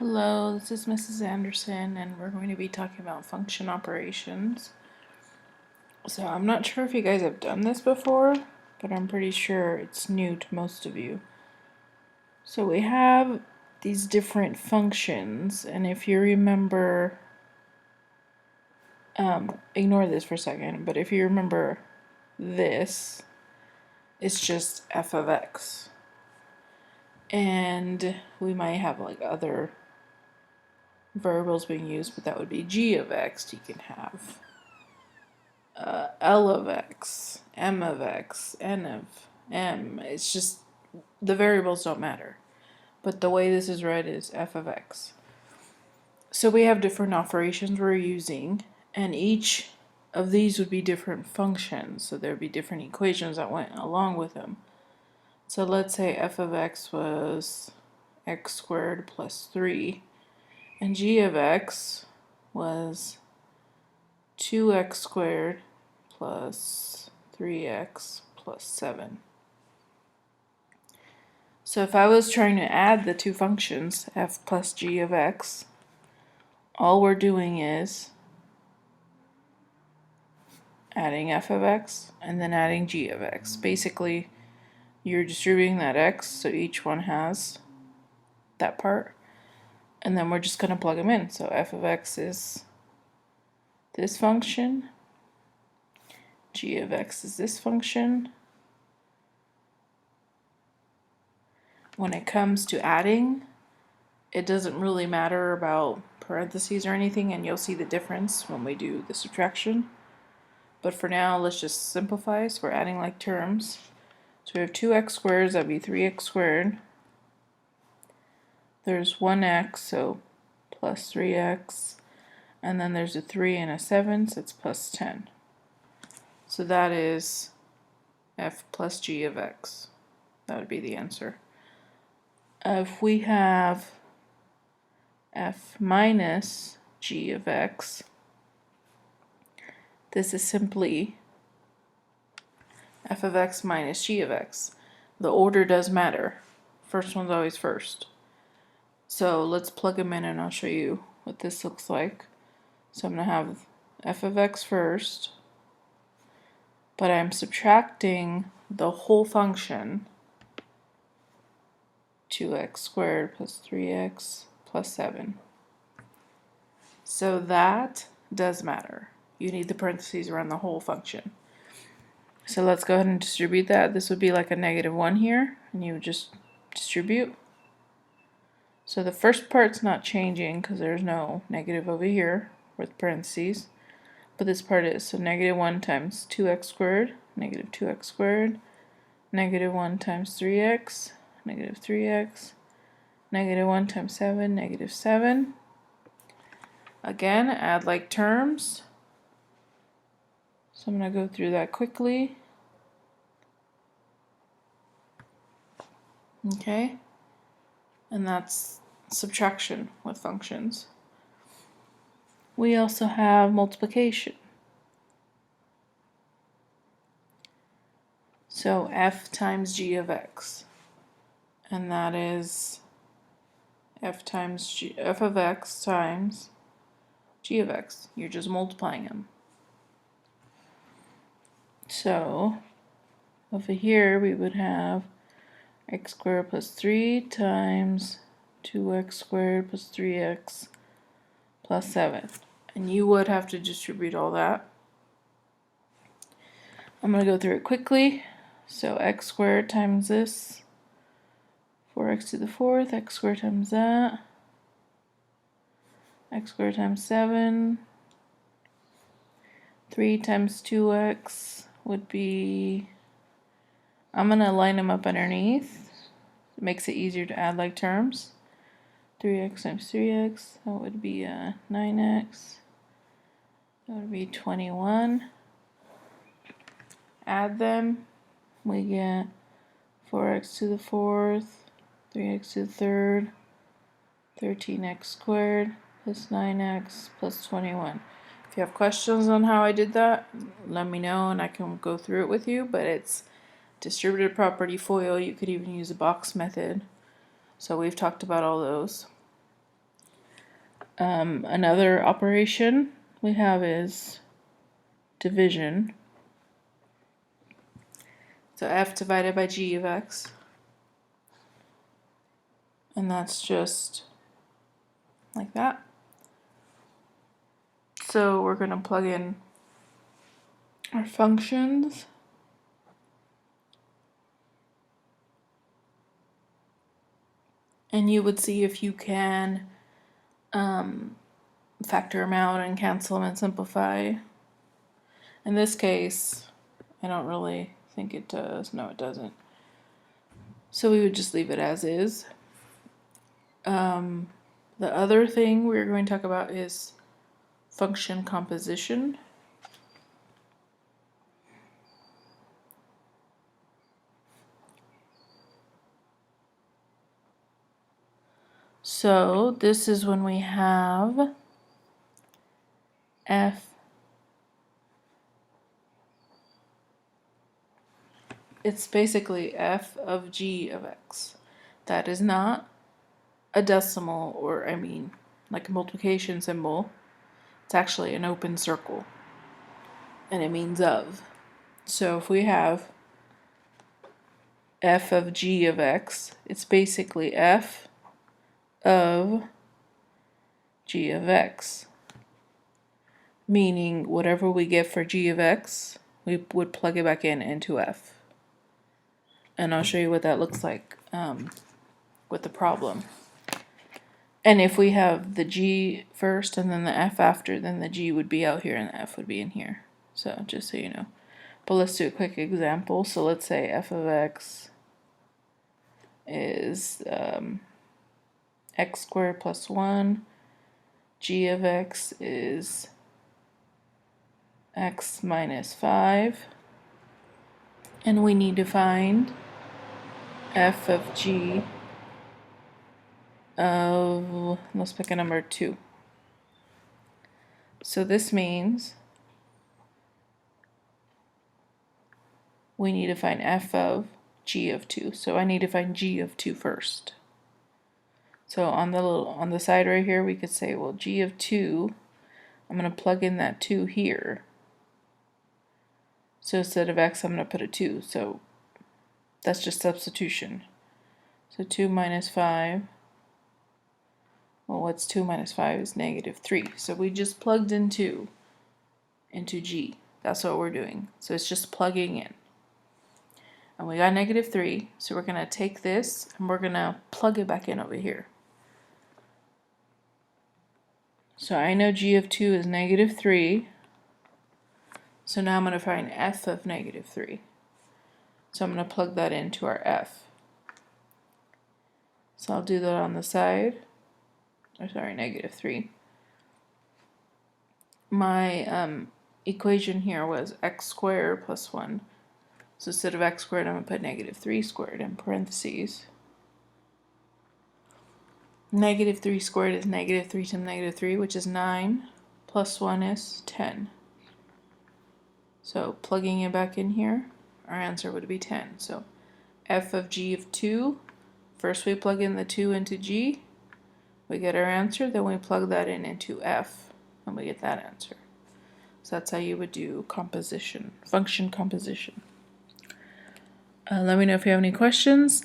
Hello, this is Mrs. Anderson, and we're going to be talking about function operations. So I'm not sure if you guys have done this before, but I'm pretty sure it's new to most of you. So we have these different functions, and if you remember, ignore this for a second, but if you remember this, it's just f of x. And we might have like other variables being used, but that would be g of x. You can have L of x, M of x, N of M. It's just the variables don't matter. But the way this is read is f of x. So we have different operations we're using, and each of these would be different functions. So there would be different equations that went along with them. So let's say f of x was x squared plus 3, and g of x was 2x squared plus 3x plus 7. So if I was trying to add the two functions, f plus g of x, all we're doing is adding f of x and then adding g of x. Basically, you're distributing that x, so each one has that part, and then we're just going to plug them in. So f of x is this function, g of x is this function. When it comes to adding, it doesn't really matter about parentheses or anything, and you'll see the difference when we do the subtraction. But for now, let's just simplify. So we're adding like terms. So we have 2x squared, that'd be 3x squared. There's 1x, so plus 3x. And then there's a 3 and a 7, so it's plus 10. So that is f plus g of x. That would be the answer. If we have f minus g of x, this is simply f of x minus g of x. The order does matter. First one's always first. So let's plug them in and I'll show you what this looks like. So I'm going to have f of x first, but I'm subtracting the whole function, 2x squared plus 3x plus 7. So that does matter. You need the parentheses around the whole function. So let's go ahead and distribute that. This would be like a -1 here, and you would just distribute. So the first part's not changing because there's no negative over here with parentheses, but this part is. So -1 times 2x squared, -2x squared, -1 times 3x, -3x, -1 times 7, -7. Again, add like terms. So I'm going to go through that quickly. Okay, and that's subtraction with functions. We also have multiplication. So f times g of x, and that is f of x times g of x. You're just multiplying them. So over here we would have x squared plus 3 times 2x squared plus 3x plus 7. And you would have to distribute all that. I'm going to go through it quickly. So x squared times this, 4x to the 4th, x squared times that, x squared times 7, 3 times 2x would be, I'm going to line them up underneath. It makes it easier to add like terms. 3x times 3x, that would be 9x, that would be 21. Add them, we get 4x to the 4th, 3x to the 3rd, 13x squared plus 9x plus 21. If you have questions on how I did that, let me know and I can go through it with you, but it's distributed property FOIL. You could even use a box method. So we've talked about all those. Another operation we have is division. So f divided by g of x. And that's just like that. So we're going to plug in our functions. And you would see if you can factor them out and cancel them and simplify. In this case, I don't really think it does. No, it doesn't. So we would just leave it as is. The other thing we're going to talk about is function composition. So this is when we have f. It's basically f of g of x. That is not a decimal, or I mean like a multiplication symbol. It's actually an open circle and it means of. So if we have f of g of x, it's basically f of g of x, meaning whatever we get for g of x, we would plug it back in into f. And I'll show you what that looks like with the problem. And if we have the g first and then the f after, then the g would be out here and the f would be in here. So just so you know. But let's do a quick example. So let's say f of x is x squared plus 1. G of x is x minus 5. And we need to find f of g of, let's pick a number 2. So this means we need to find f of g of 2. So I need to find g of 2 first. So on the side right here, we could say, well, g of 2, I'm going to plug in that 2 here. So instead of x, I'm going to put a 2. So that's just substitution. So 2 minus 5. Well, what's 2 minus 5 is negative 3. So we just plugged in 2 into g. That's what we're doing. So it's just plugging in. And we got negative 3. So we're going to take this and we're going to plug it back in over here. So I know g of 2 is negative 3. So now I'm going to find f of negative 3. So I'm going to plug that into our f. So I'll do that on the side. Or sorry, negative 3. My equation here was x squared plus 1. So instead of x squared, I'm going to put negative 3 squared in parentheses. Negative 3 squared is negative 3 times negative 3, which is 9, plus 1 is 10. So plugging it back in here, our answer would be 10. So f of g of 2, first we plug in the 2 into g, we get our answer, then we plug that in into f, and we get that answer. So that's how you would do composition, function composition. Let me know if you have any questions.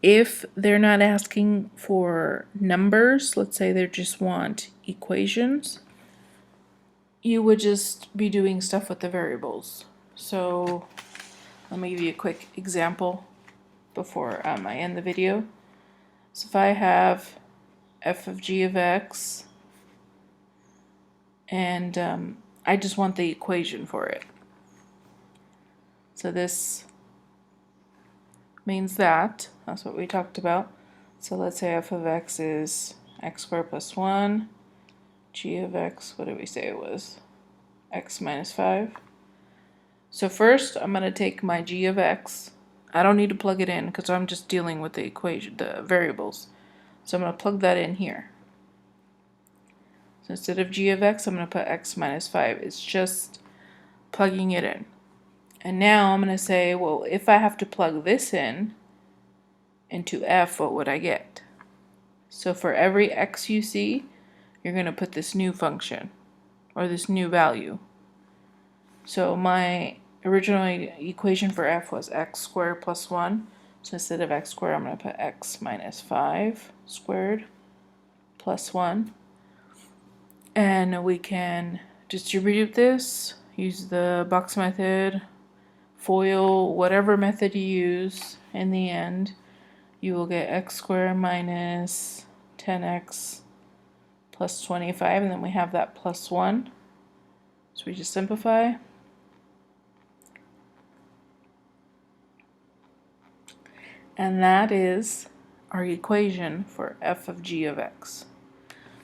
If they're not asking for numbers, let's say they just want equations, you would just be doing stuff with the variables. So let me give you a quick example before I end the video. So if I have f of g of x and I just want the equation for it. So this means that's what we talked about. So let's say f of x is x squared plus 1, g of x, what did we say it was? X minus 5. So first I'm going to take my g of x. I don't need to plug it in because I'm just dealing with the equation, the variables. So I'm going to plug that in here. So instead of g of x, I'm going to put x minus 5. It's just plugging it in. And now I'm going to say, well, if I have to plug this in into f, what would I get? So for every x you see, you're going to put this new function or this new value. So my original equation for f was x squared plus 1. So instead of x squared, I'm going to put x minus 5 squared plus 1. And we can distribute this, use the box method, FOIL, whatever method you use. In the end, you will get x squared minus 10x plus 25, and then we have that plus 1. So we just simplify. And that is our equation for f of g of x.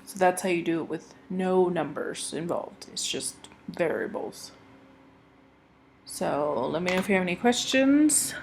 So that's how you do it with no numbers involved. It's just variables. So let me know if you have any questions.